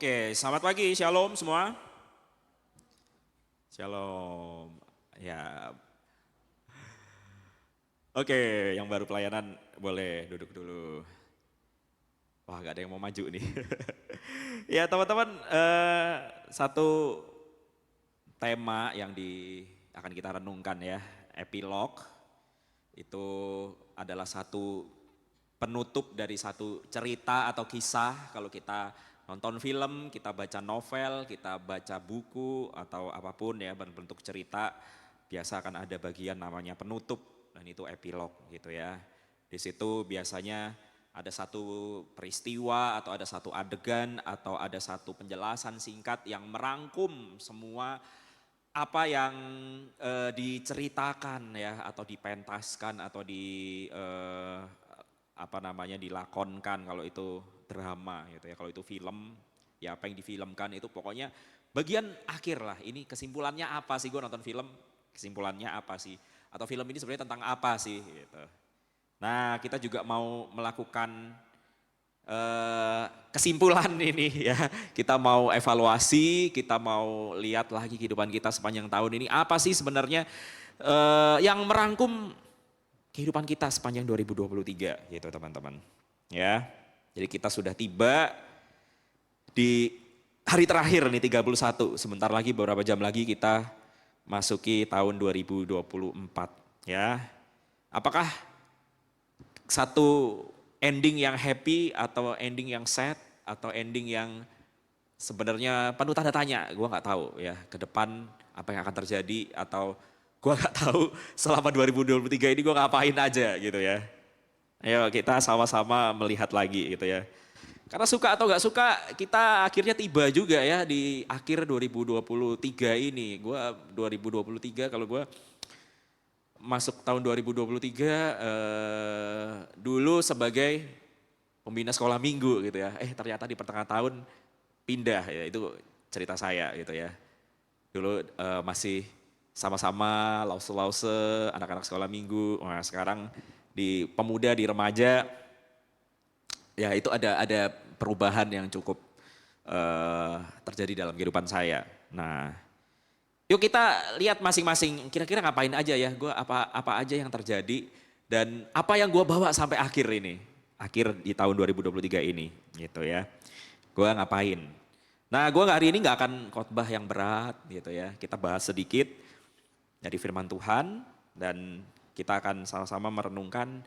Oke, selamat pagi, shalom semua. Shalom. Ya, oke, yang baru pelayanan boleh duduk dulu. Wah, gak ada yang mau maju nih. Ya, teman-teman, satu tema yang akan kita renungkan ya, epilog. Itu adalah satu penutup dari satu cerita atau kisah. Kalau kita nonton film, kita baca novel, kita baca buku atau apapun ya berbentuk cerita, biasa akan ada bagian namanya penutup dan itu epilog gitu ya. Di situ biasanya ada satu peristiwa atau ada satu adegan atau ada satu penjelasan singkat yang merangkum semua apa yang diceritakan ya atau dipentaskan atau dilakonkan kalau itu drama gitu ya. Kalau itu film, ya apa yang difilmkan itu pokoknya bagian akhir lah. Ini kesimpulannya apa sih, gue nonton film, kesimpulannya apa sih? Atau film ini sebenarnya tentang apa sih gitu. Nah, kita juga mau melakukan kesimpulan ini ya. Kita mau evaluasi, kita mau lihat lagi kehidupan kita sepanjang tahun ini. Apa sih sebenarnya yang merangkum kehidupan kita sepanjang 2023 gitu teman-teman. Ya, jadi kita sudah tiba di hari terakhir nih 31. Sebentar lagi beberapa jam lagi kita masuki tahun 2024 ya. Apakah satu ending yang happy atau ending yang sad atau ending yang sebenarnya penuh tanda tanya, gue nggak tahu ya ke depan apa yang akan terjadi atau gue nggak tahu selama 2023 ini gue ngapain aja gitu ya. Ayo kita sama-sama melihat lagi gitu ya. Karena suka atau nggak suka kita akhirnya tiba juga ya di akhir 2023 ini. Gue 2023 kalau gue masuk tahun 2023 dulu sebagai pembina sekolah minggu gitu ya. Ternyata di pertengahan tahun pindah ya, itu cerita saya gitu ya. Dulu masih sama-sama lause-lause anak-anak sekolah minggu. Nah, sekarang di pemuda, di remaja ya itu ada perubahan yang cukup terjadi dalam kehidupan saya. Nah, yuk kita lihat masing-masing kira-kira ngapain aja ya, gue apa aja yang terjadi dan apa yang gue bawa sampai akhir ini, akhir di tahun 2023 ini gitu ya. Gue ngapain. Nah gue hari ini gak akan khotbah yang berat gitu ya, kita bahas sedikit dari firman Tuhan dan kita akan sama-sama merenungkan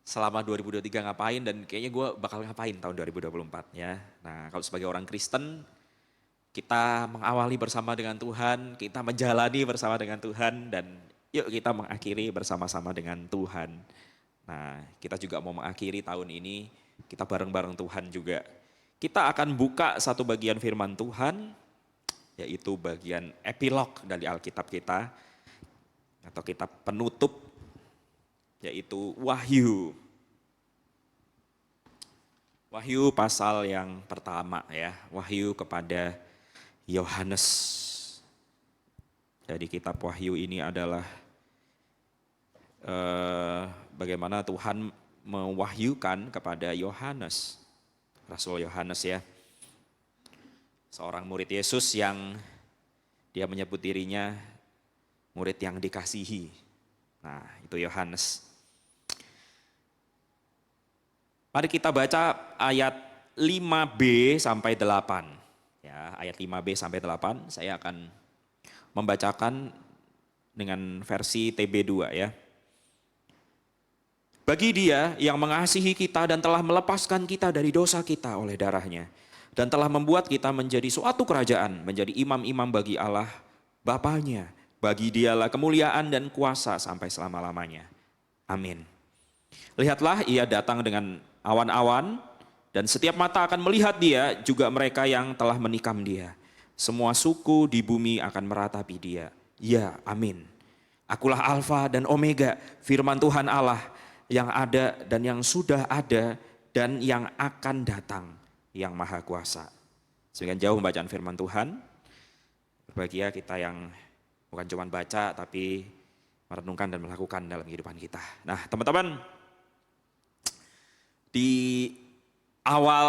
selama 2023 ngapain dan kayaknya gue bakal ngapain tahun 2024 ya. Nah kalau sebagai orang Kristen, kita mengawali bersama dengan Tuhan, kita menjalani bersama dengan Tuhan dan yuk kita mengakhiri bersama-sama dengan Tuhan. Nah kita juga mau mengakhiri tahun ini, kita bareng-bareng Tuhan juga. Kita akan buka satu bagian firman Tuhan, yaitu bagian epilog dari Alkitab kita, atau kitab penutup, yaitu Wahyu. Wahyu pasal yang pertama ya, Wahyu kepada Yohanes. Jadi kitab Wahyu ini adalah bagaimana Tuhan mewahyukan kepada Yohanes, Rasul Yohanes ya. Seorang murid Yesus yang dia menyebut dirinya murid yang dikasihi. Nah itu Yohanes. Mari kita baca ayat 5b sampai 8. Ya, ayat 5b sampai 8 saya akan membacakan dengan versi TB2 ya. Bagi Dia yang mengasihi kita dan telah melepaskan kita dari dosa kita oleh darahnya dan telah membuat kita menjadi suatu kerajaan, menjadi imam-imam bagi Allah Bapanya. Bagi Dialah kemuliaan dan kuasa sampai selama-lamanya. Amin. Lihatlah Ia datang dengan awan-awan dan setiap mata akan melihat Dia, juga mereka yang telah menikam Dia. Semua suku di bumi akan meratapi Dia. Ya, amin. Akulah Alfa dan Omega, firman Tuhan Allah yang ada dan yang sudah ada dan yang akan datang, yang maha kuasa. Semakin jauh pembacaan firman Tuhan, berbahagia kita yang bukan cuma baca tapi merenungkan dan melakukan dalam kehidupan kita. Nah teman-teman, di awal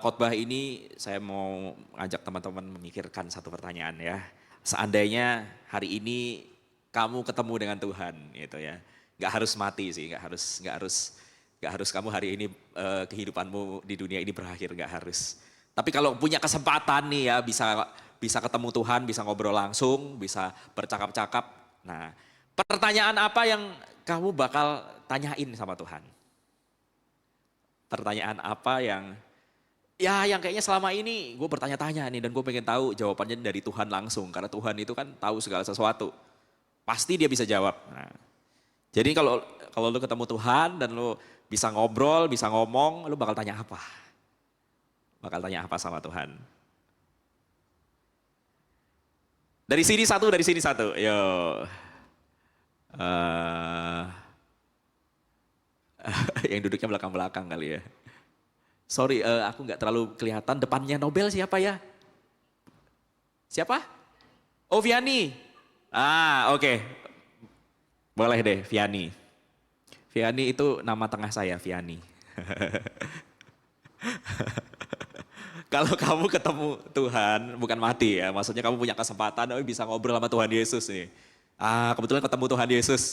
khotbah ini saya mau ngajak teman-teman memikirkan satu pertanyaan ya. Seandainya hari ini kamu ketemu dengan Tuhan gitu ya. Nggak harus mati sih, nggak harus kamu hari ini kehidupanmu di dunia ini berakhir, nggak harus. Tapi kalau punya kesempatan nih ya bisa bisa ketemu Tuhan, bisa ngobrol langsung, bisa bercakap-cakap. Nah, pertanyaan apa yang kamu bakal tanyain sama Tuhan? Pertanyaan apa yang ya yang kayaknya selama ini gue bertanya-tanya nih dan gue pengen tahu jawabannya dari Tuhan langsung. Karena Tuhan itu kan tahu segala sesuatu. Pasti dia bisa jawab. Nah, jadi kalau kalau lu ketemu Tuhan dan lu bisa ngobrol, bisa ngomong, lu bakal tanya apa? Bakal tanya apa sama Tuhan? Dari sini satu. Yo. Eh, yang duduknya belakang-belakang kali ya. Sorry, aku nggak terlalu kelihatan. Depannya Nobel siapa ya? Siapa? Oh, Viani. Ah, oke. Boleh deh, Viani. Viani itu nama tengah saya, Viani. Kalau kamu ketemu Tuhan, bukan mati ya, maksudnya kamu punya kesempatan, oh bisa ngobrol sama Tuhan Yesus nih. Ah, kebetulan ketemu Tuhan Yesus.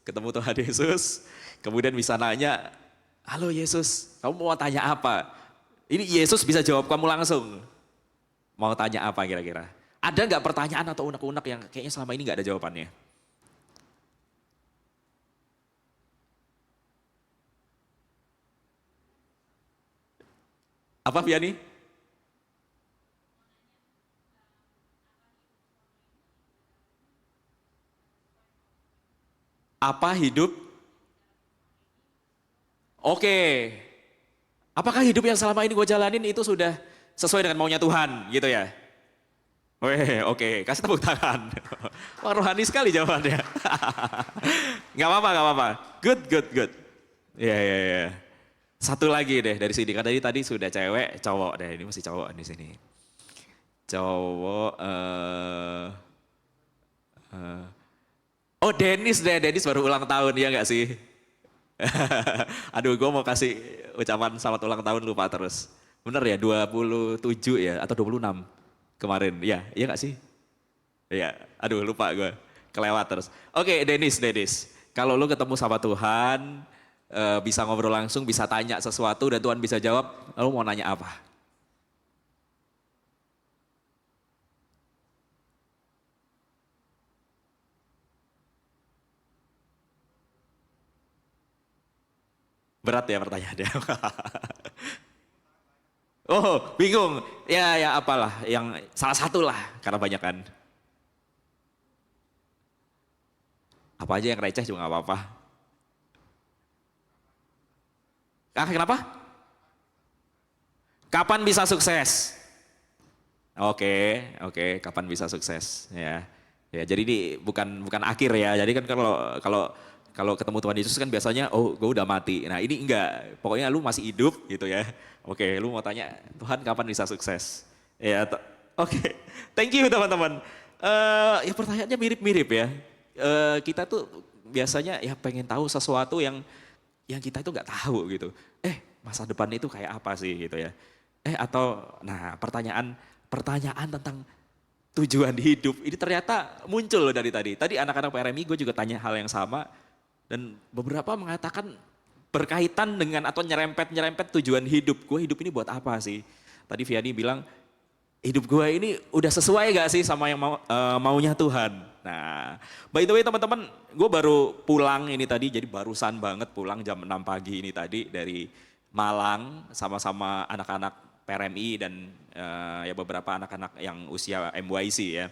Ketemu Tuhan Yesus, kemudian bisa nanya, halo Yesus, kamu mau tanya apa? Ini Yesus bisa jawab kamu langsung. Mau tanya apa kira-kira? Ada nggak pertanyaan atau unek-unek yang kayaknya selama ini nggak ada jawabannya? Apa Viani? Apa hidup? Oke. Apakah hidup yang selama ini gue jalanin itu sudah sesuai dengan maunya Tuhan gitu ya? Weh, oke, kasih tepuk tangan. Wah, rohani sekali jawabannya. Gak apa-apa, gak apa-apa. Good, good, good. Iya, iya, iya. Satu lagi deh dari sini. Kan tadi sudah cewek, cowok deh. Ini masih cowok di sini. Cowok, oh Dennis deh. Dennis baru ulang tahun, ya gak sih? Aduh, gue mau kasih ucapan selamat ulang tahun lupa terus. Bener ya, 27 ya atau 26 kemarin. Ya, iya gak sih? Iya, aduh lupa gue. Kelewat terus. Oke, Dennis, Dennis. Kalau lu ketemu sama Tuhan, bisa ngobrol langsung, bisa tanya sesuatu dan Tuhan bisa jawab, lu mau nanya apa? Berat ya pertanyaannya. Oh, bingung. Ya, ya apalah, yang salah satu lah, karena banyak kan. Apa aja yang receh juga nggak apa-apa. Ah, kenapa? Kapan bisa sukses? Oke, oke, kapan bisa sukses? Ya, ya. Jadi ini bukan bukan akhir ya. Jadi kan kalau kalau kalau ketemu Tuhan Yesus kan biasanya, oh, gue udah mati. Nah ini enggak. Pokoknya lu masih hidup gitu ya. Oke, lu mau tanya Tuhan kapan bisa sukses? Ya, oke. Thank you teman-teman. Ya pertanyaannya mirip-mirip ya. Kita tuh biasanya ya pengen tahu sesuatu yang kita itu nggak tahu gitu. Masa depan itu kayak apa sih gitu ya. Atau nah pertanyaan pertanyaan tentang tujuan hidup ini ternyata muncul loh dari tadi. Tadi anak-anak PRMI gue juga tanya hal yang sama dan beberapa mengatakan berkaitan dengan atau nyerempet-nyerempet tujuan hidup. Gue hidup ini buat apa sih? Tadi Vianney bilang hidup gue ini udah sesuai gak sih sama yang maunya Tuhan. Nah, by the way teman-teman, gue baru pulang ini tadi, jadi barusan banget pulang jam 6 pagi ini tadi dari Malang sama-sama anak-anak PRMI dan ya beberapa anak-anak yang usia MYC ya.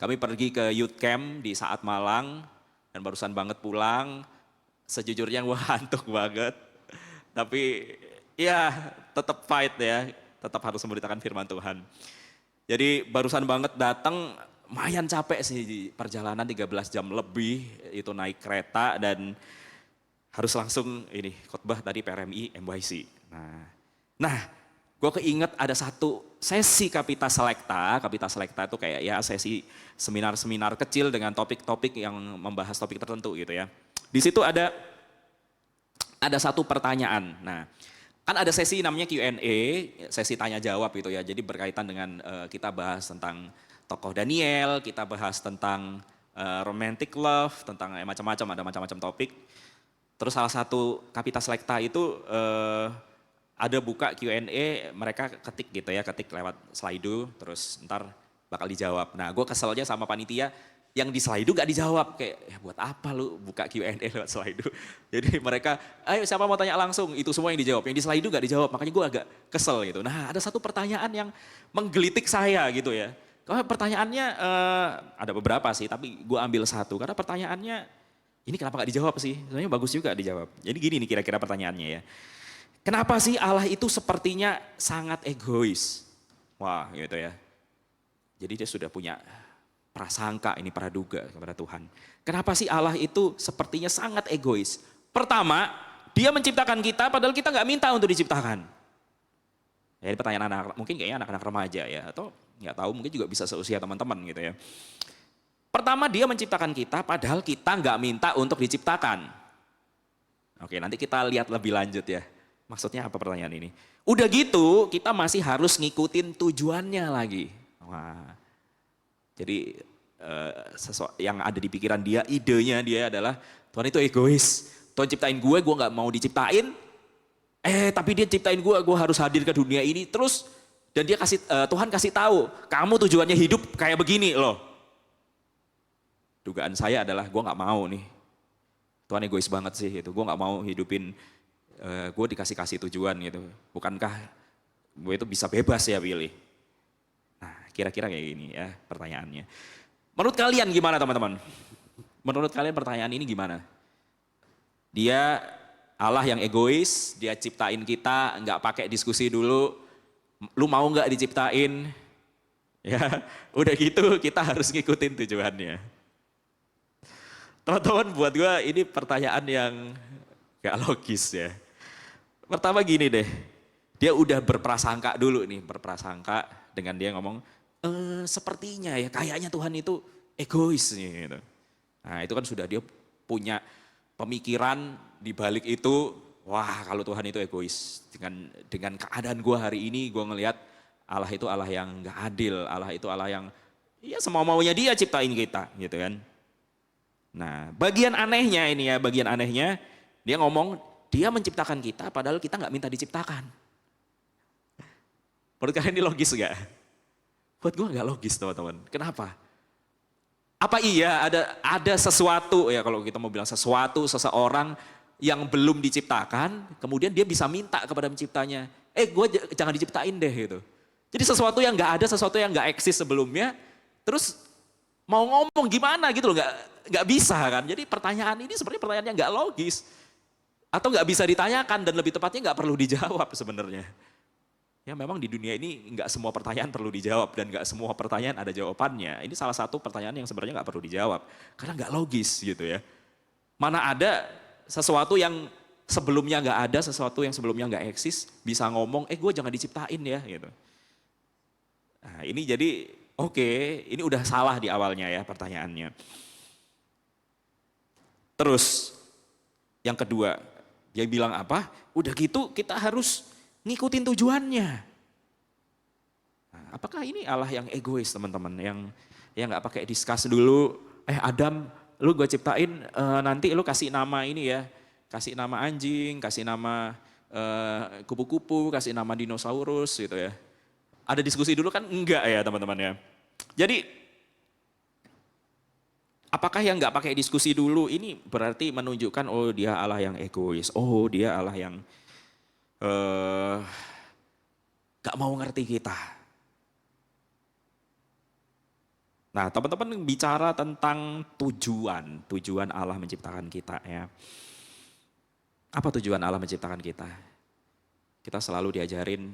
Kami pergi ke youth camp di saat Malang dan barusan banget pulang. Sejujurnya gue ngantuk banget, tapi ya tetap fight ya, tetap harus memberitakan firman Tuhan. Jadi barusan banget datang, lumayan capek sih di perjalanan 13 jam lebih itu naik kereta dan harus langsung ini khotbah tadi PRMI MYC. Nah, gue keinget ada satu sesi Kapita Selekta itu kayak ya sesi seminar-seminar kecil dengan topik-topik yang membahas topik tertentu gitu ya. Di situ ada satu pertanyaan. Nah, Kan ada sesi namanya Q&A, sesi tanya jawab gitu ya. Jadi berkaitan dengan kita bahas tentang tokoh Daniel, kita bahas tentang romantic love, tentang macam-macam, ada macam-macam topik. Terus salah satu Kapita Selekta itu ada buka Q&A, mereka ketik gitu ya, ketik lewat Slido, terus ntar bakal dijawab. Nah gue keselnya sama panitia, yang di Slido gak dijawab, kayak ya buat apa lu buka Q&A lewat Slido. Jadi mereka, ayo siapa mau tanya langsung, itu semua yang dijawab, yang di Slido gak dijawab, makanya gue agak kesel gitu. Nah ada satu pertanyaan yang menggelitik saya gitu ya. Kalau pertanyaannya ada beberapa sih, tapi gue ambil satu, karena pertanyaannya ini kenapa gak dijawab sih, sebenarnya bagus juga dijawab. Jadi gini nih kira-kira pertanyaannya ya. Kenapa sih Allah itu sepertinya sangat egois? Wah gitu ya. Jadi dia sudah punya prasangka ini praduga kepada Tuhan. Kenapa sih Allah itu sepertinya sangat egois? Pertama, dia menciptakan kita padahal kita nggak minta untuk diciptakan. Ya, ini pertanyaan anak, mungkin kayaknya anak-anak remaja ya, atau nggak tahu mungkin juga bisa seusia teman-teman gitu ya. Pertama dia menciptakan kita padahal kita nggak minta untuk diciptakan. Oke nanti kita lihat lebih lanjut ya. Maksudnya apa pertanyaan ini? Udah gitu kita masih harus ngikutin tujuannya lagi. Wah. Jadi yang ada di pikiran dia, idenya dia adalah Tuhan itu egois. Tuhan ciptain gue gak mau diciptain. Tapi dia ciptain gue harus hadir ke dunia ini terus. Dan dia Tuhan kasih tahu, kamu tujuannya hidup kayak begini loh. Dugaan saya adalah gue gak mau nih. Tuhan egois banget sih itu. Gue gak mau hidupin, gue dikasih tujuan gitu. Bukankah gue itu bisa bebas ya pilih. Nah kira-kira kayak gini ya pertanyaannya. Menurut kalian gimana teman-teman? Menurut kalian pertanyaan ini gimana? Dia Allah yang egois, dia ciptain kita nggak pakai diskusi dulu. Lu mau nggak diciptain? Ya udah gitu kita harus ngikutin tujuannya. Teman-teman buat gue ini pertanyaan yang gak logis ya. Pertama gini deh, dia udah berprasangka dulu nih, berprasangka dengan dia ngomong, sepertinya ya kayaknya Tuhan itu egois nih gitu. Nah itu kan sudah dia punya pemikiran di balik itu, wah kalau Tuhan itu egois. Dengan keadaan gue hari ini gue ngelihat Allah itu Allah yang gak adil, Allah itu Allah yang ya semau maunya dia ciptain kita gitu kan. Nah bagian anehnya ini ya, bagian anehnya dia ngomong dia menciptakan kita padahal kita gak minta diciptakan. Menurut kalian ini logis gak? Buat gue gak logis teman-teman. Kenapa? Apa iya ada sesuatu ya kalau kita mau bilang sesuatu, seseorang yang belum diciptakan, kemudian dia bisa minta kepada penciptanya, gue jangan diciptain deh gitu. Jadi sesuatu yang gak ada, sesuatu yang gak eksis sebelumnya, terus mau ngomong gimana gitu loh, gak bisa kan. Jadi pertanyaan ini sebenarnya pertanyaan yang gak logis. Atau gak bisa ditanyakan dan lebih tepatnya gak perlu dijawab sebenarnya. Ya memang di dunia ini nggak semua pertanyaan perlu dijawab dan nggak semua pertanyaan ada jawabannya. Ini salah satu pertanyaan yang sebenarnya nggak perlu dijawab karena nggak logis gitu ya. Mana ada sesuatu yang sebelumnya nggak ada, sesuatu yang sebelumnya nggak eksis bisa ngomong, gue jangan diciptain ya gitu. Nah ini jadi oke, ini udah salah di awalnya ya pertanyaannya. Terus yang kedua dia bilang apa? Udah gitu kita harus ngikutin tujuannya. Nah, apakah ini Allah yang egois teman-teman, yang nggak pakai discuss dulu, Adam, lu gue ciptain, nanti lu kasih nama ini ya, kasih nama anjing, kasih nama kupu-kupu, kasih nama dinosaurus gitu ya. Ada diskusi dulu kan enggak ya teman-teman ya. Jadi apakah yang nggak pakai diskusi dulu ini berarti menunjukkan oh dia Allah yang egois, oh dia Allah yang gak mau ngerti kita. Nah teman-teman bicara tentang tujuan Allah menciptakan kita ya. Apa tujuan Allah menciptakan kita? Kita selalu diajarin,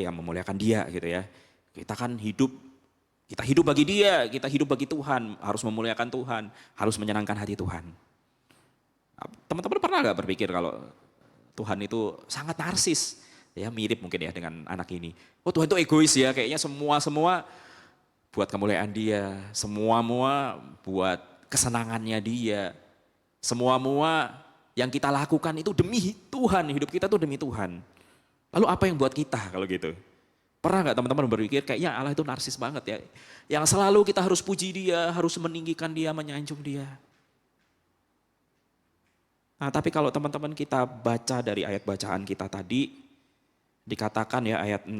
yang memuliakan dia gitu ya. Kita kan kita hidup bagi dia, kita hidup bagi Tuhan, harus memuliakan Tuhan, harus menyenangkan hati Tuhan. Teman-teman pernah gak berpikir kalau Tuhan itu sangat narsis, ya mirip mungkin ya dengan anak ini. Oh Tuhan itu egois ya, kayaknya semua buat kemuliaan dia, semua buat kesenangannya dia, semua yang kita lakukan itu demi Tuhan, hidup kita tuh demi Tuhan. Lalu apa yang buat kita kalau gitu? Pernah nggak teman-teman berpikir kayaknya Allah itu narsis banget ya. Yang selalu kita harus puji dia, harus meninggikan dia, menyanjung dia. Nah tapi kalau teman-teman kita baca dari ayat bacaan kita tadi, dikatakan ya ayat 6,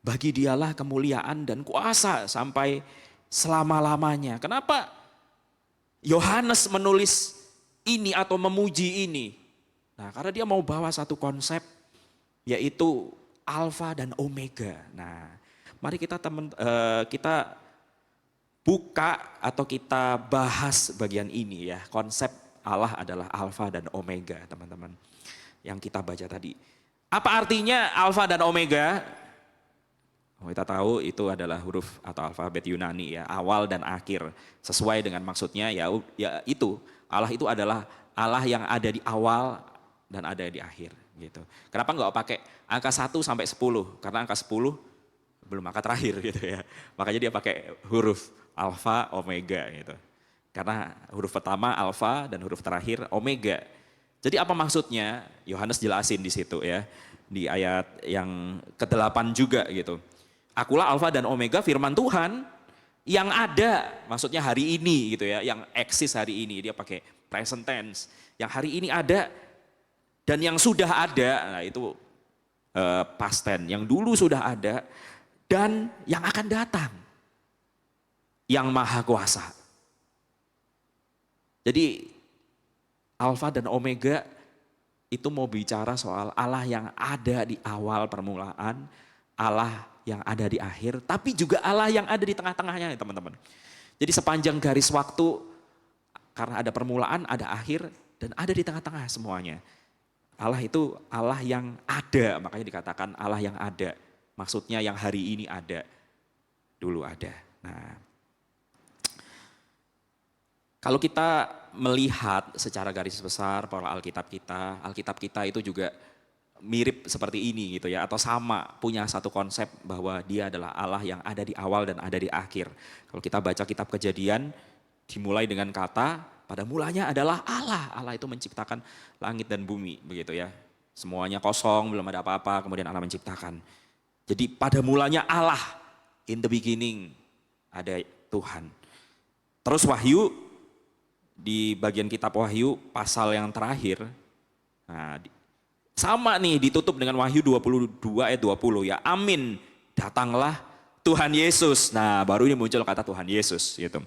bagi dialah kemuliaan dan kuasa sampai selama-lamanya. Kenapa Yohanes menulis ini atau memuji ini? Nah karena dia mau bawa satu konsep yaitu Alfa dan Omega. Nah, mari kita buka atau kita bahas bagian ini ya. Konsep Allah adalah Alfa dan Omega, teman-teman. Yang kita baca tadi. Apa artinya Alfa dan Omega? Oh, kita tahu itu adalah huruf atau alfabet Yunani ya, awal dan akhir. Sesuai dengan maksudnya ya itu. Allah itu adalah Allah yang ada di awal dan ada di akhir gitu. Kenapa nggak pakai angka 1 sampai 10? Karena angka 10 belum angka terakhir gitu ya. Makanya dia pakai huruf alfa, omega gitu. Karena huruf pertama alfa dan huruf terakhir omega. Jadi apa maksudnya? Yohanes jelasin di situ ya. Di ayat yang ke-8 juga gitu. Akulah alfa dan omega, firman Tuhan yang ada, maksudnya hari ini gitu ya, yang eksis hari ini. Dia pakai present tense. Yang hari ini ada dan yang sudah ada, nah itu past tense, yang dulu sudah ada dan yang akan datang, yang maha kuasa. Jadi Alfa dan Omega itu mau bicara soal Allah yang ada di awal permulaan, Allah yang ada di akhir, tapi juga Allah yang ada di tengah-tengahnya teman-teman. Jadi sepanjang garis waktu, karena ada permulaan, ada akhir, dan ada di tengah-tengah semuanya. Allah itu Allah yang ada, makanya dikatakan Allah yang ada. Maksudnya yang hari ini ada, dulu ada. Nah, kalau kita melihat secara garis besar pola Alkitab kita itu juga mirip seperti ini gitu ya, atau sama, punya satu konsep bahwa dia adalah Allah yang ada di awal dan ada di akhir. Kalau kita baca kitab Kejadian, dimulai dengan kata, pada mulanya adalah Allah. Allah itu menciptakan langit dan bumi begitu ya. Semuanya kosong, belum ada apa-apa, kemudian Allah menciptakan. Jadi pada mulanya Allah, in the beginning ada Tuhan. Terus Wahyu, di bagian kitab Wahyu pasal yang terakhir, nah, sama nih ditutup dengan Wahyu 22 ayat 20 ya. Amin, datanglah Tuhan Yesus. Nah baru ini muncul kata Tuhan Yesus gitu.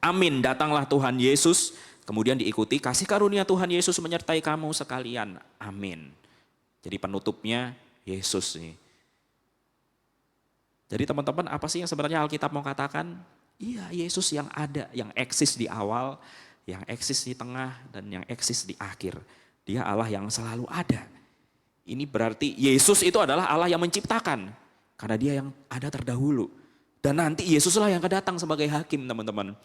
Amin, datanglah Tuhan Yesus, kemudian diikuti kasih karunia Tuhan Yesus menyertai kamu sekalian. Amin. Jadi penutupnya Yesus nih. Jadi teman-teman, apa sih yang sebenarnya Alkitab mau katakan? Iya, Yesus yang ada, yang eksis di awal, yang eksis di tengah, dan yang eksis di akhir. Dia Allah yang selalu ada. Ini berarti Yesus itu adalah Allah yang menciptakan, karena dia yang ada terdahulu. Dan nanti Yesuslah yang akan datang sebagai hakim, teman-teman.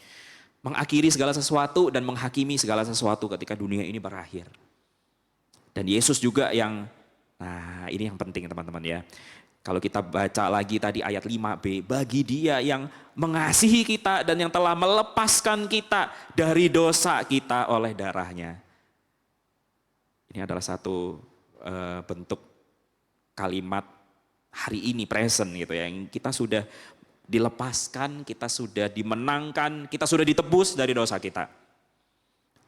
Mengakhiri segala sesuatu dan menghakimi segala sesuatu ketika dunia ini berakhir. Dan Yesus juga yang, nah ini yang penting teman-teman ya. Kalau kita baca lagi tadi ayat 5b, bagi dia yang mengasihi kita dan yang telah melepaskan kita dari dosa kita oleh darahnya. Ini adalah satu bentuk kalimat hari ini present gitu ya, yang kita sudah dilepaskan, kita sudah dimenangkan, kita sudah ditebus dari dosa kita.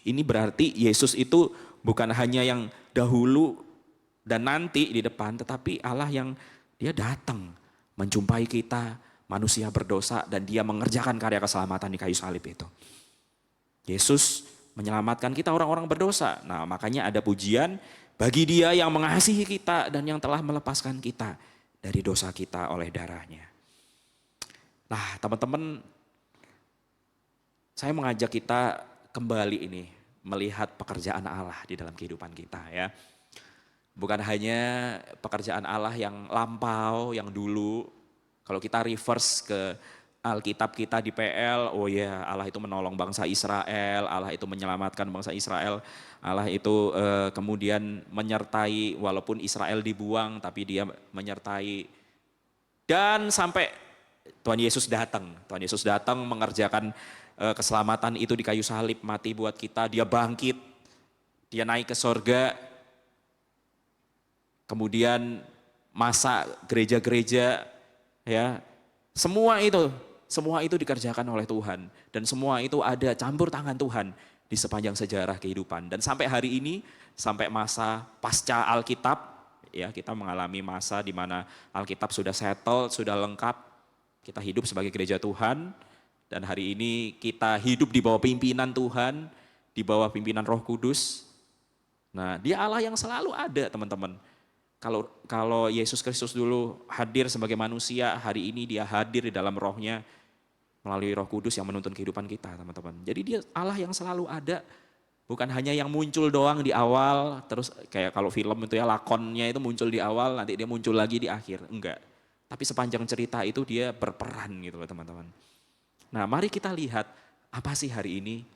Ini berarti Yesus itu bukan hanya yang dahulu dan nanti di depan, tetapi Allah yang dia datang menjumpai kita manusia berdosa dan dia mengerjakan karya keselamatan di kayu salib itu. Yesus menyelamatkan kita orang-orang berdosa. Nah makanya ada pujian, bagi dia yang mengasihi kita dan yang telah melepaskan kita dari dosa kita oleh darahnya. Nah teman-teman, saya mengajak kita kembali ini melihat pekerjaan Allah di dalam kehidupan kita ya. Bukan hanya pekerjaan Allah yang lampau, yang dulu. Kalau kita reverse ke Alkitab kita di PL, oh ya Allah itu menolong bangsa Israel, Allah itu menyelamatkan bangsa Israel. Allah itu kemudian menyertai, walaupun Israel dibuang tapi dia menyertai. Dan sampai Tuhan Yesus datang mengerjakan keselamatan itu di kayu salib, mati buat kita, dia bangkit, dia naik ke sorga, kemudian masa gereja-gereja, ya, semua itu dikerjakan oleh Tuhan dan semua itu ada campur tangan Tuhan di sepanjang sejarah kehidupan. Dan sampai hari ini, sampai masa pasca Alkitab, ya, kita mengalami masa di mana Alkitab sudah settle, sudah lengkap, kita hidup sebagai gereja Tuhan, dan hari ini kita hidup di bawah pimpinan Tuhan, di bawah pimpinan Roh Kudus. Nah, Dia Allah yang selalu ada, teman-teman. Kalau Yesus Kristus dulu hadir sebagai manusia, hari ini Dia hadir di dalam rohnya melalui Roh Kudus yang menuntun kehidupan kita, teman-teman. Jadi Dia Allah yang selalu ada, bukan hanya yang muncul doang di awal, terus kayak kalau film itu ya, lakonnya itu muncul di awal, nanti dia muncul lagi di akhir. Enggak. Tapi sepanjang cerita itu Dia berperan gitu loh, teman-teman. Nah, mari kita lihat apa sih hari ini,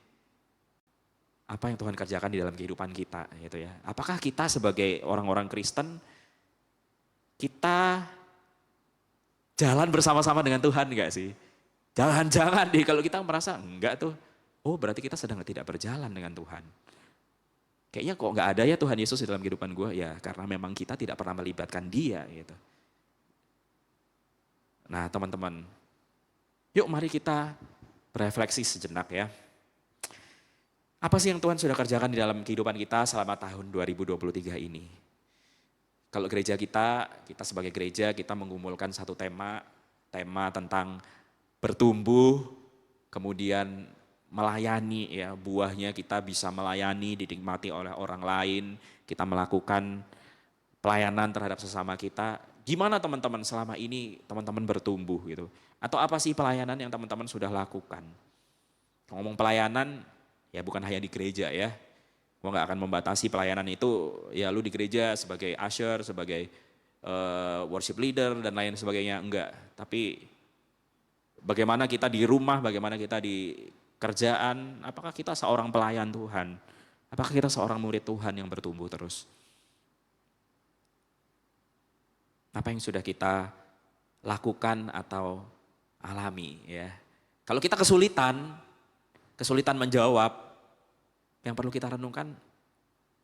apa yang Tuhan kerjakan di dalam kehidupan kita gitu ya. Apakah kita sebagai orang-orang Kristen, kita jalan bersama-sama dengan Tuhan enggak sih? Jangan-jangan deh kalau kita merasa enggak tuh, oh berarti kita sedang tidak berjalan dengan Tuhan. Kayaknya kok enggak ada ya Tuhan Yesus di dalam kehidupan gue, ya karena memang kita tidak pernah melibatkan Dia gitu. Nah teman-teman, yuk mari kita berefleksi sejenak ya. Apa sih yang Tuhan sudah kerjakan di dalam kehidupan kita selama tahun 2023 ini? Kalau gereja kita sebagai gereja, kita mengumpulkan satu tema tentang bertumbuh, kemudian melayani ya, buahnya kita bisa melayani, dinikmati oleh orang lain, kita melakukan pelayanan terhadap sesama kita. Gimana teman-teman selama ini teman-teman bertumbuh gitu? Atau apa sih pelayanan yang teman-teman sudah lakukan? Ngomong pelayanan, ya bukan hanya di gereja ya. Gue gak akan membatasi pelayanan itu, ya lu di gereja sebagai usher, sebagai worship leader dan lain sebagainya, enggak. Tapi bagaimana kita di rumah, bagaimana kita di kerjaan, apakah kita seorang pelayan Tuhan? Apakah kita seorang murid Tuhan yang bertumbuh terus? Apa yang sudah kita lakukan atau alami ya? Kalau kita kesulitan menjawab, yang perlu kita renungkan,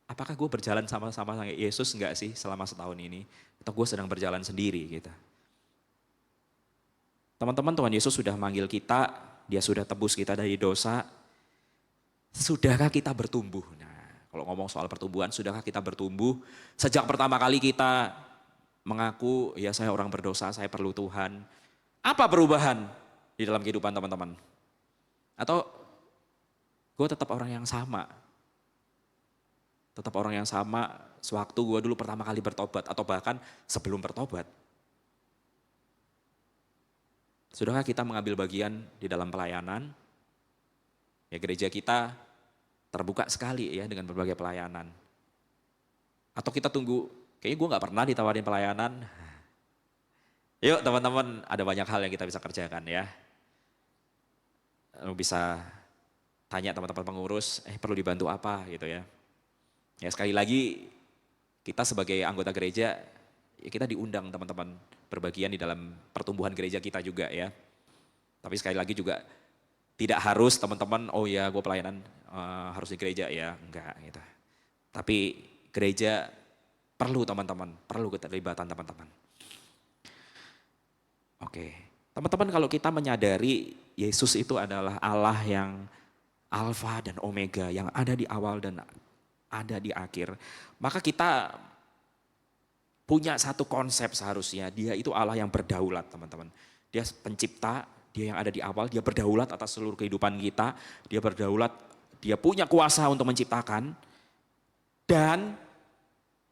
apakah gue berjalan sama-sama dengan Yesus enggak sih selama setahun ini? Atau gue sedang berjalan sendiri gitu. Teman-teman, Tuhan Yesus sudah manggil kita, Dia sudah tebus kita dari dosa. Sudahkah kita bertumbuh? Nah, kalau ngomong soal pertumbuhan, sudahkah kita bertumbuh? Sejak pertama kali kita mengaku, ya saya orang berdosa, saya perlu Tuhan. Apa perubahan di dalam kehidupan teman-teman? Atau gue tetap orang yang sama? Tetap orang yang sama sewaktu gue dulu pertama kali bertobat atau bahkan sebelum bertobat. Sudahkah kita mengambil bagian di dalam pelayanan? Ya gereja kita terbuka sekali ya dengan berbagai pelayanan. Atau kita tunggu, kayaknya gue gak pernah ditawarin pelayanan. Yuk teman-teman, ada banyak hal yang kita bisa kerjakan ya. Lu bisa tanya teman-teman pengurus, perlu dibantu apa gitu ya. Ya sekali lagi, kita sebagai anggota gereja, ya kita diundang teman-teman berbagian di dalam pertumbuhan gereja kita juga ya. Tapi sekali lagi juga tidak harus teman-teman, oh ya gue pelayanan harus di gereja ya, enggak gitu. Tapi gereja perlu teman-teman, perlu keterlibatan teman-teman. Oke, teman-teman kalau kita menyadari Yesus itu adalah Allah yang Alfa dan Omega, yang ada di awal dan ada di akhir. Maka kita punya satu konsep seharusnya, Dia itu Allah yang berdaulat teman-teman. Dia pencipta, Dia yang ada di awal, Dia berdaulat atas seluruh kehidupan kita. Dia berdaulat, Dia punya kuasa untuk menciptakan. Dan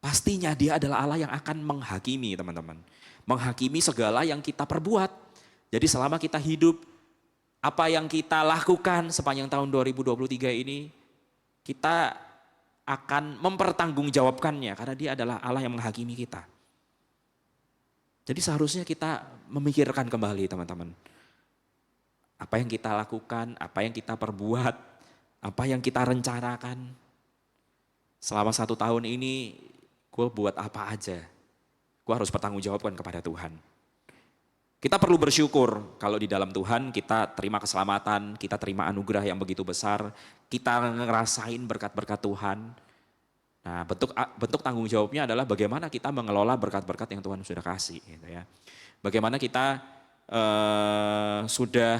pastinya Dia adalah Allah yang akan menghakimi teman-teman. Menghakimi segala yang kita perbuat. Jadi selama kita hidup, apa yang kita lakukan sepanjang tahun 2023 ini, kita akan mempertanggungjawabkannya karena Dia adalah Allah yang menghakimi kita. Jadi seharusnya kita memikirkan kembali teman-teman. Apa yang kita lakukan, apa yang kita perbuat, apa yang kita rencanakan. Selama 1 tahun ini gue buat apa aja. Gue harus bertanggungjawabkan kepada Tuhan. Kita perlu bersyukur kalau di dalam Tuhan kita terima keselamatan, kita terima anugerah yang begitu besar, kita ngerasain berkat-berkat Tuhan. Nah, bentuk tanggung jawabnya adalah bagaimana kita mengelola berkat-berkat yang Tuhan sudah kasih, gitu ya. Bagaimana kita sudah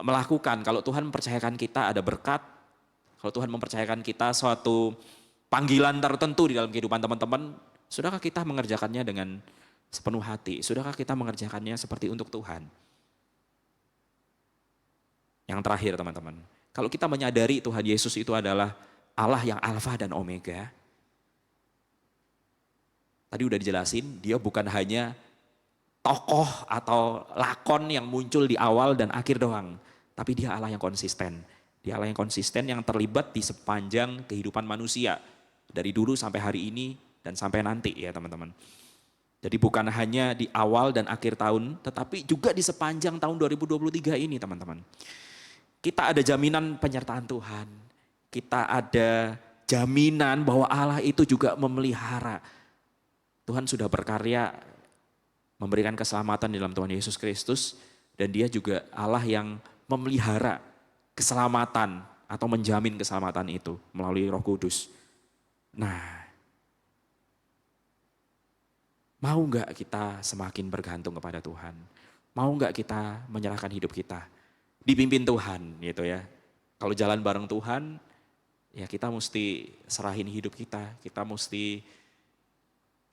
melakukan, kalau Tuhan mempercayakan kita ada berkat, kalau Tuhan mempercayakan kita suatu panggilan tertentu di dalam kehidupan teman-teman, sudahkah kita mengerjakannya dengan sepenuh hati? Sudahkah kita mengerjakannya seperti untuk Tuhan? Yang terakhir teman-teman, kalau kita menyadari Tuhan Yesus itu adalah Allah yang Alfa dan Omega, tadi udah dijelasin, dia bukan hanya tokoh atau lakon yang muncul di awal dan akhir doang, tapi dia Allah yang konsisten. Dia Allah yang konsisten yang terlibat di sepanjang kehidupan manusia, dari dulu sampai hari ini dan sampai nanti ya teman-teman. Jadi bukan hanya di awal dan akhir tahun, tetapi juga di sepanjang tahun 2023 ini teman-teman. Kita ada jaminan penyertaan Tuhan. Kita ada jaminan bahwa Allah itu juga memelihara. Tuhan sudah berkarya memberikan keselamatan di dalam Tuhan Yesus Kristus. Dan dia juga Allah yang memelihara keselamatan atau menjamin keselamatan itu melalui Roh Kudus. Nah, mau gak kita semakin bergantung kepada Tuhan? Mau gak kita menyerahkan hidup kita? Dipimpin Tuhan gitu ya. Kalau jalan bareng Tuhan, ya kita mesti serahin hidup kita mesti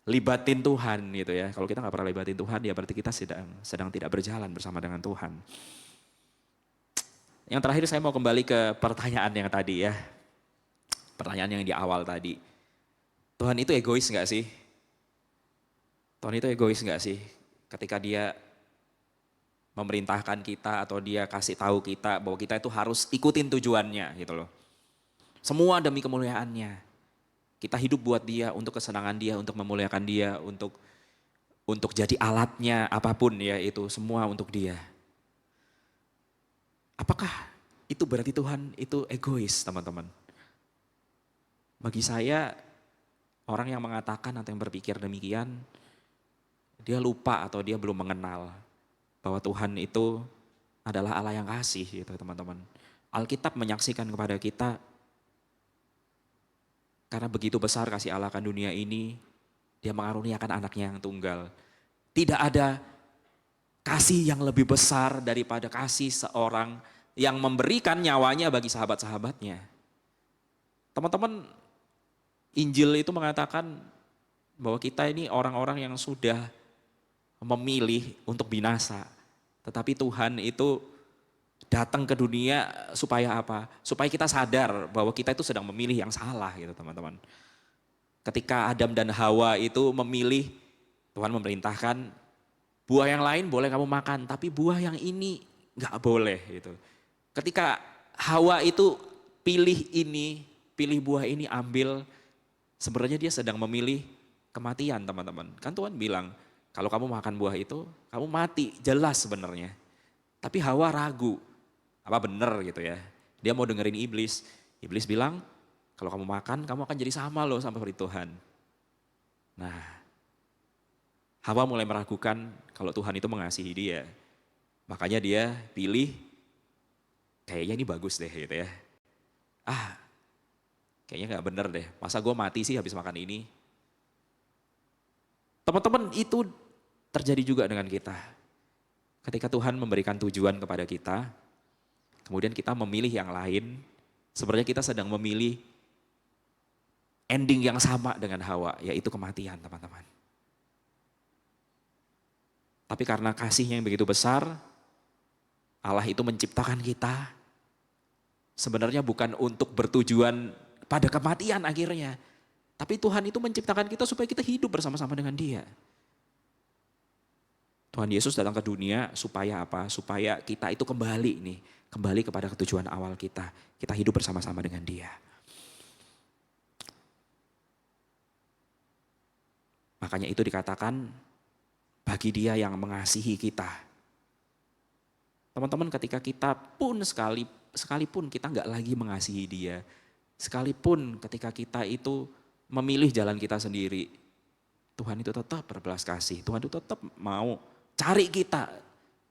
libatin Tuhan gitu ya. Kalau kita gak pernah libatin Tuhan, ya berarti kita sedang tidak berjalan bersama dengan Tuhan. Yang terakhir saya mau kembali ke pertanyaan yang tadi ya. Pertanyaan yang di awal tadi. Tuhan itu egois gak sih? Tuhan itu egois gak sih? Ketika dia memerintahkan kita atau dia kasih tahu kita bahwa kita itu harus ikutin tujuannya gitu loh. Semua demi kemuliaannya. Kita hidup buat dia, untuk kesenangan dia, untuk memuliakan dia, untuk jadi alatnya apapun ya itu semua untuk dia. Apakah itu berarti Tuhan itu egois teman-teman? Bagi saya orang yang mengatakan atau yang berpikir demikian, dia lupa atau dia belum mengenal bahwa Tuhan itu adalah Allah yang kasih gitu teman-teman. Alkitab menyaksikan kepada kita, karena begitu besar kasih Allah akan dunia ini, dia mengaruniakan anaknya yang tunggal. Tidak ada kasih yang lebih besar daripada kasih seorang yang memberikan nyawanya bagi sahabat-sahabatnya. Teman-teman, Injil itu mengatakan bahwa kita ini orang-orang yang sudah memilih untuk binasa. Tetapi Tuhan itu datang ke dunia supaya apa? Supaya kita sadar bahwa kita itu sedang memilih yang salah gitu teman-teman. Ketika Adam dan Hawa itu memilih, Tuhan memerintahkan buah yang lain boleh kamu makan, tapi buah yang ini gak boleh gitu. Ketika Hawa itu pilih ini, pilih buah ini ambil, sebenarnya dia sedang memilih kematian teman-teman. Kan Tuhan bilang, kalau kamu makan buah itu, kamu mati, jelas sebenarnya. Tapi Hawa ragu, apa benar gitu ya. Dia mau dengerin iblis. Iblis bilang, kalau kamu makan, kamu akan jadi sama loh sama seperti Tuhan. Nah, Hawa mulai meragukan kalau Tuhan itu mengasihi dia. Makanya dia pilih, kayaknya ini bagus deh gitu ya. Kayaknya gak bener deh, masa gue mati sih habis makan ini. Teman-teman, itu terjadi juga dengan kita. Ketika Tuhan memberikan tujuan kepada kita, kemudian kita memilih yang lain, sebenarnya kita sedang memilih ending yang sama dengan Hawa, yaitu kematian teman-teman. Tapi karena kasihnya yang begitu besar, Allah itu menciptakan kita, sebenarnya bukan untuk bertujuan pada kematian akhirnya. Tapi Tuhan itu menciptakan kita supaya kita hidup bersama-sama dengan Dia. Tuhan Yesus datang ke dunia supaya apa? Supaya kita itu kembali kepada tujuan awal kita. Kita hidup bersama-sama dengan Dia. Makanya itu dikatakan bagi Dia yang mengasihi kita. Teman-teman, ketika kita pun sekalipun kita nggak lagi mengasihi Dia, sekalipun ketika kita itu memilih jalan kita sendiri, Tuhan itu tetap berbelas kasih. Tuhan itu tetap mau cari kita,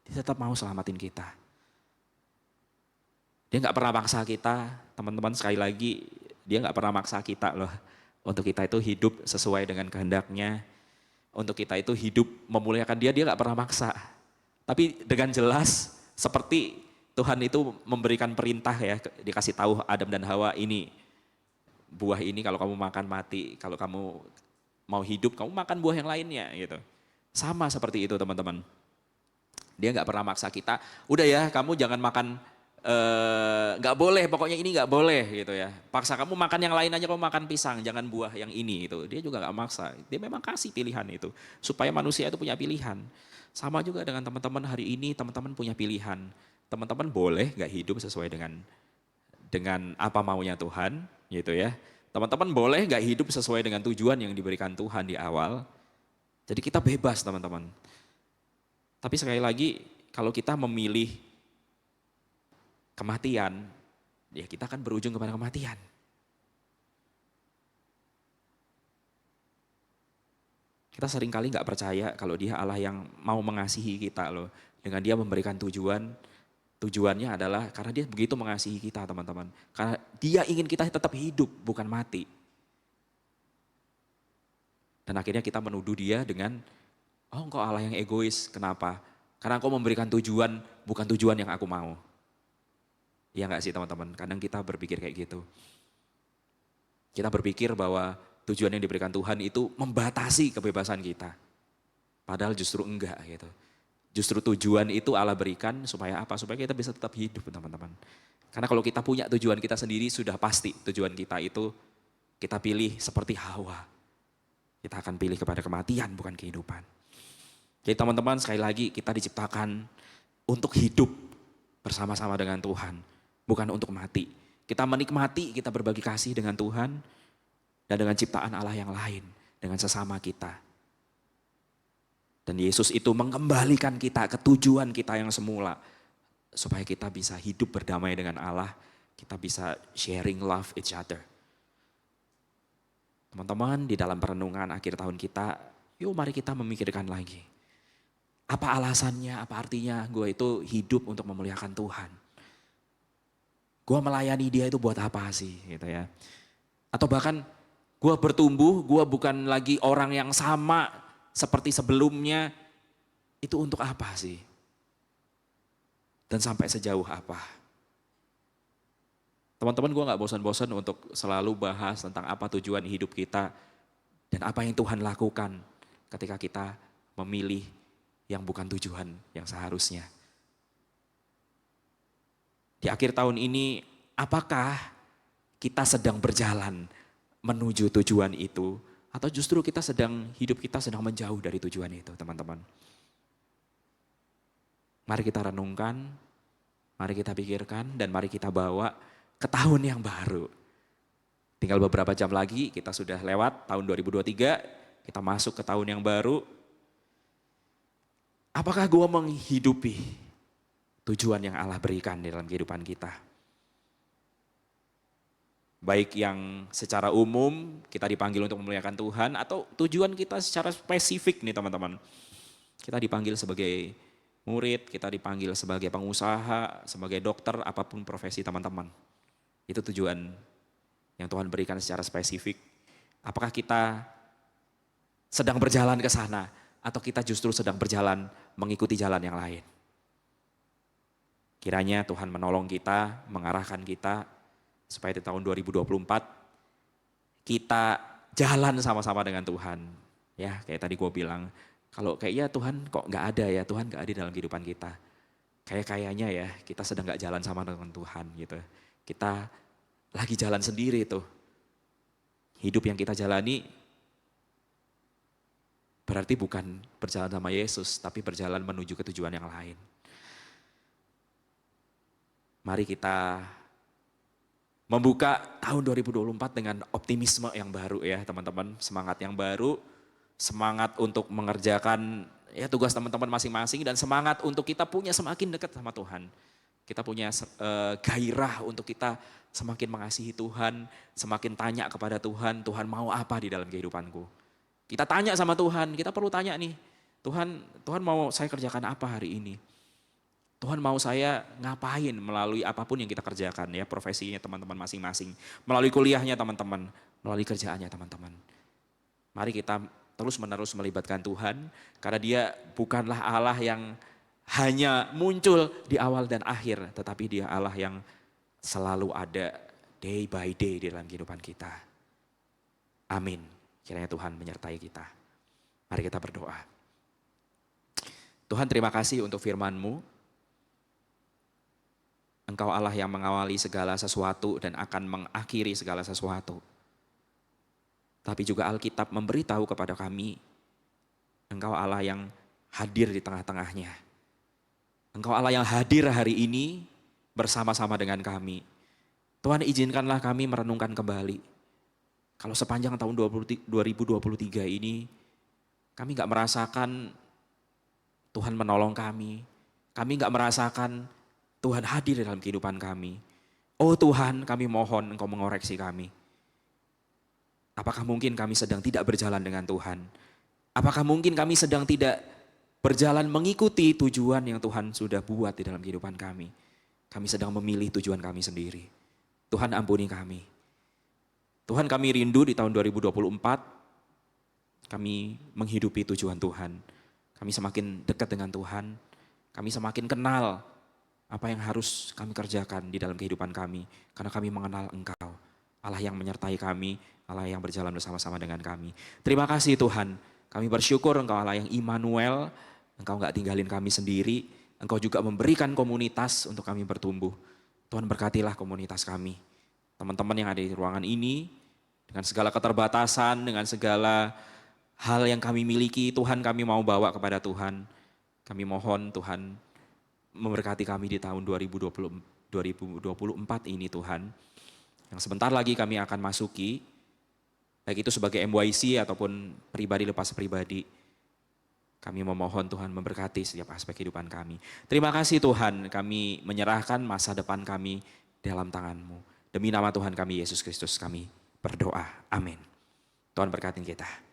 dia tetap mau selamatin kita. Dia nggak pernah maksa kita, teman-teman sekali lagi, dia nggak pernah maksa kita loh. untuk kita itu hidup sesuai dengan kehendaknya, untuk kita itu hidup memuliakan dia, dia gak pernah maksa. Tapi dengan jelas seperti Tuhan itu memberikan perintah ya, dikasih tahu Adam dan Hawa, ini buah ini kalau kamu makan mati, kalau kamu mau hidup kamu makan buah yang lainnya gitu. Sama seperti itu teman-teman. Dia nggak pernah maksa kita, udah ya kamu jangan makan, nggak boleh pokoknya ini nggak boleh gitu ya. Paksa kamu makan yang lain aja, kamu makan pisang, jangan buah yang ini itu. Dia juga nggak maksa, dia memang kasih pilihan itu. Supaya manusia itu punya pilihan. Sama juga dengan teman-teman hari ini, teman-teman punya pilihan. Teman-teman boleh nggak hidup sesuai dengan apa maunya Tuhan gitu ya. Teman-teman boleh nggak hidup sesuai dengan tujuan yang diberikan Tuhan di awal. Jadi kita bebas teman-teman. Tapi sekali lagi kalau kita memilih kematian, ya kita akan berujung kepada kematian. Kita seringkali nggak percaya kalau dia Allah yang mau mengasihi kita loh. Dengan dia memberikan tujuan, tujuannya adalah karena dia begitu mengasihi kita teman-teman. Karena dia ingin kita tetap hidup bukan mati. Dan akhirnya kita menuduh dia dengan, oh engkau Allah yang egois, kenapa? Karena engkau memberikan tujuan, bukan tujuan yang aku mau. Iya gak sih teman-teman? Kadang kita berpikir kayak gitu. Kita berpikir bahwa tujuan yang diberikan Tuhan itu membatasi kebebasan kita. Padahal justru enggak gitu. Justru tujuan itu Allah berikan supaya apa? Supaya kita bisa tetap hidup teman-teman. Karena kalau kita punya tujuan kita sendiri sudah pasti tujuan kita itu kita pilih seperti Hawa. Kita akan pilih kepada kematian bukan kehidupan. Jadi teman-teman sekali lagi kita diciptakan untuk hidup bersama-sama dengan Tuhan. Bukan untuk mati. Kita menikmati, kita berbagi kasih dengan Tuhan. Dan dengan ciptaan Allah yang lain. Dengan sesama kita. Dan Yesus itu mengembalikan kita ke tujuan kita yang semula. Supaya kita bisa hidup berdamai dengan Allah. Kita bisa sharing love each other. Teman-teman di dalam perenungan akhir tahun kita, yuk mari kita memikirkan lagi. Apa alasannya, apa artinya gue itu hidup untuk memuliakan Tuhan. Gue melayani dia itu buat apa sih gitu ya. Atau bahkan gue bertumbuh, gue bukan lagi orang yang sama seperti sebelumnya. Itu untuk apa sih? Dan sampai sejauh apa? Teman-teman gue gak bosan-bosan untuk selalu bahas tentang apa tujuan hidup kita. Dan apa yang Tuhan lakukan ketika kita memilih yang bukan tujuan yang seharusnya. Di akhir tahun ini, apakah kita sedang berjalan menuju tujuan itu? Atau justru hidup kita sedang menjauh dari tujuan itu teman-teman. Mari kita renungkan, mari kita pikirkan, dan mari kita bawa ke tahun yang baru. Tinggal beberapa jam lagi, kita sudah lewat tahun 2023, kita masuk ke tahun yang baru. Apakah gue menghidupi tujuan yang Allah berikan di dalam kehidupan kita? Baik yang secara umum kita dipanggil untuk memuliakan Tuhan atau tujuan kita secara spesifik nih teman-teman. Kita dipanggil sebagai murid, kita dipanggil sebagai pengusaha, sebagai dokter, apapun profesi teman-teman. Itu tujuan yang Tuhan berikan secara spesifik. Apakah kita sedang berjalan ke sana atau kita justru sedang berjalan mengikuti jalan yang lain? Kiranya Tuhan menolong kita, mengarahkan kita supaya di tahun 2024 kita jalan sama-sama dengan Tuhan. Ya kayak tadi gue bilang, kalau kayaknya Tuhan kok gak ada ya, Tuhan gak ada dalam kehidupan kita. Kayaknya ya kita sedang gak jalan sama dengan Tuhan gitu. Kita lagi jalan sendiri tuh. Hidup yang kita jalani berarti bukan berjalan sama Yesus, tapi berjalan menuju ke tujuan yang lain. Mari kita membuka tahun 2024 dengan optimisme yang baru ya teman-teman. Semangat yang baru, semangat untuk mengerjakan ya tugas teman-teman masing-masing. Dan semangat untuk kita punya semakin dekat sama Tuhan. Kita punya gairah untuk kita semakin mengasihi Tuhan, semakin tanya kepada Tuhan, Tuhan mau apa di dalam kehidupanku. Kita tanya sama Tuhan, kita perlu tanya nih, Tuhan mau saya kerjakan apa hari ini? Tuhan mau saya ngapain melalui apapun yang kita kerjakan ya, profesinya teman-teman masing-masing. Melalui kuliahnya teman-teman, melalui kerjaannya teman-teman. Mari kita terus-menerus melibatkan Tuhan, karena Dia bukanlah Allah yang hanya muncul di awal dan akhir, tetapi Dia Allah yang selalu ada day by day di dalam kehidupan kita. Amin. Kiranya Tuhan menyertai kita. Mari kita berdoa. Tuhan, terima kasih untuk firman-Mu. Engkau Allah yang mengawali segala sesuatu dan akan mengakhiri segala sesuatu. Tapi juga Alkitab memberitahu kepada kami, Engkau Allah yang hadir di tengah-tengahnya. Engkau Allah yang hadir hari ini bersama-sama dengan kami. Tuhan, izinkanlah kami merenungkan kembali. Kalau sepanjang tahun 2023 ini, kami gak merasakan Tuhan menolong kami. Kami gak merasakan Tuhan hadir dalam kehidupan kami. Oh Tuhan, kami mohon Engkau mengoreksi kami. Apakah mungkin kami sedang tidak berjalan dengan Tuhan? Apakah mungkin kami sedang tidak berjalan mengikuti tujuan yang Tuhan sudah buat di dalam kehidupan kami? Kami sedang memilih tujuan kami sendiri. Tuhan, ampuni kami. Tuhan, kami rindu di tahun 2024, kami menghidupi tujuan Tuhan. Kami semakin dekat dengan Tuhan, kami semakin kenal apa yang harus kami kerjakan di dalam kehidupan kami. Karena kami mengenal Engkau, Allah yang menyertai kami, Allah yang berjalan bersama-sama dengan kami. Terima kasih Tuhan, kami bersyukur Engkau Allah yang Immanuel, Engkau gak tinggalin kami sendiri, Engkau juga memberikan komunitas untuk kami bertumbuh. Tuhan, berkatilah komunitas kami. Teman-teman yang ada di ruangan ini, dengan segala keterbatasan, dengan segala hal yang kami miliki, Tuhan, kami mau bawa kepada Tuhan. Kami mohon Tuhan memberkati kami di tahun 2024 ini Tuhan. Yang sebentar lagi kami akan masuki, baik itu sebagai MYC ataupun pribadi lepas pribadi. Kami memohon Tuhan memberkati setiap aspek kehidupan kami. Terima kasih Tuhan, kami menyerahkan masa depan kami dalam tangan-Mu. Demi nama Tuhan kami Yesus Kristus kami berdoa. Amin. Tuhan berkatin kita.